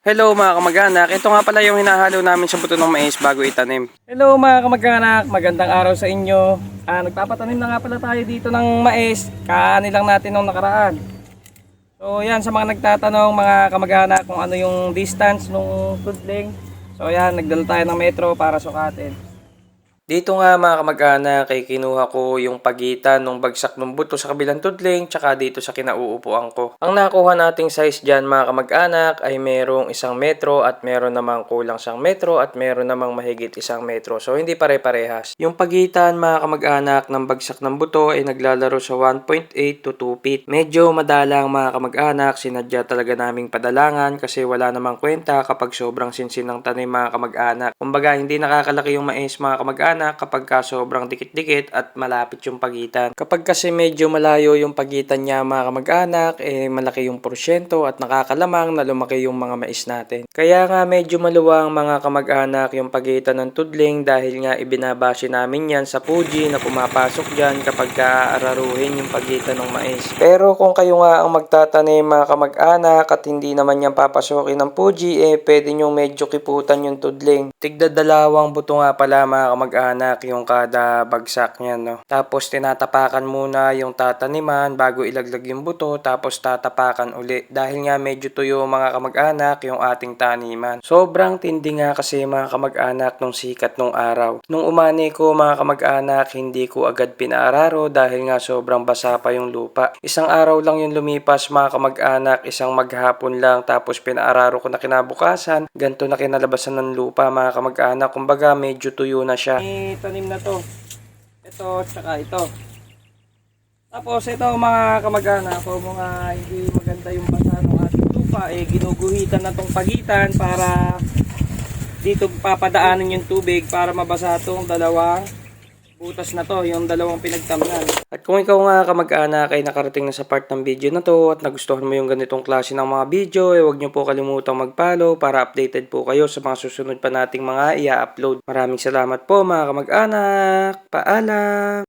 Hello mga kamag-anak, ito nga pala yung hinahalo namin sa buto ng mais bago itanim. Hello mga kamag-anak, magandang araw sa inyo. Nagpapatanim na nga pala tayo dito ng mais, kaani lang natin nung nakaraan. So yan, sa mga nagtatanong mga kamag-anak kung ano yung distance nung tudling. So yan, nagdala tayo ng metro para sukatin. Dito nga mga kamag-anak ay kinuha ko yung pagitan ng bagsak ng buto sa kabilang tudling tsaka dito sa kinauupuan ko. Ang nakuha nating size dyan mga kamag-anak ay merong 1 metro at meron namang kulang 1 metro at meron namang mahigit 1 metro. So hindi pare-parehas. Yung pagitan mga kamag-anak ng bagsak ng buto ay naglalaro sa 1.8 to 2 feet. Medyo madalang mga kamag-anak, sinadya talaga naming padalangan kasi wala namang kwenta kapag sobrang sinsin ng tanim mga kamag-anak. Kumbaga hindi nakakalaki yung mais mga kamag-anak kapag sobrang dikit-dikit at malapit yung pagitan. Kapag kasi medyo malayo yung pagitan niya mga kamag-anak, malaki yung porsyento at nakakalamang na lumaki yung mga mais natin. Kaya nga medyo maluwang mga kamag-anak yung pagitan ng tudling dahil nga ibinabase namin yan sa Fuji na pumapasok dyan kapag aararuhin yung pagitan ng mais. Pero kung kayo nga ang magtatanim mga kamag-anak at hindi naman yan papasokin ng Fuji, pwede nyo medyo kiputan yung tudling. Tigda dalawang buto nga pala mga kamag-anak yung kada bagsak niyan, no? Tapos tinatapakan muna yung tataniman bago ilaglag yung buto, tapos tatapakan uli dahil nga medyo tuyo mga kamag-anak yung ating taniman. Sobrang tindi nga kasi mga kamag-anak nung sikat nung araw. Nung umani ko mga kamag-anak, hindi ko agad pinaararo dahil nga sobrang basa pa yung lupa. Isang araw lang yung lumipas mga kamag-anak, isang maghapon lang, tapos pinaararo ko na kinabukasan, ganito na kinalabasan ng lupa mga kamag-anak. Kumbaga medyo tuyo na siya. Tanim na to. Ito, tsaka ito. Tapos ito mga kamag-anak, kung mga hindi maganda yung basa ng ating lupa, ginuguhitan na tong pagitan para dito papadaanin yung tubig para mabasa tong dalawang butas na to, yung dalawang pinagtamnan. At kung ikaw nga kamag-anak ay nakarating na sa part ng video na to at nagustuhan mo yung ganitong klase ng mga video, huwag nyo po kalimutang mag-follow para updated po kayo sa mga susunod pa nating mga i-upload. Maraming salamat po mga kamag-anak. Paalam!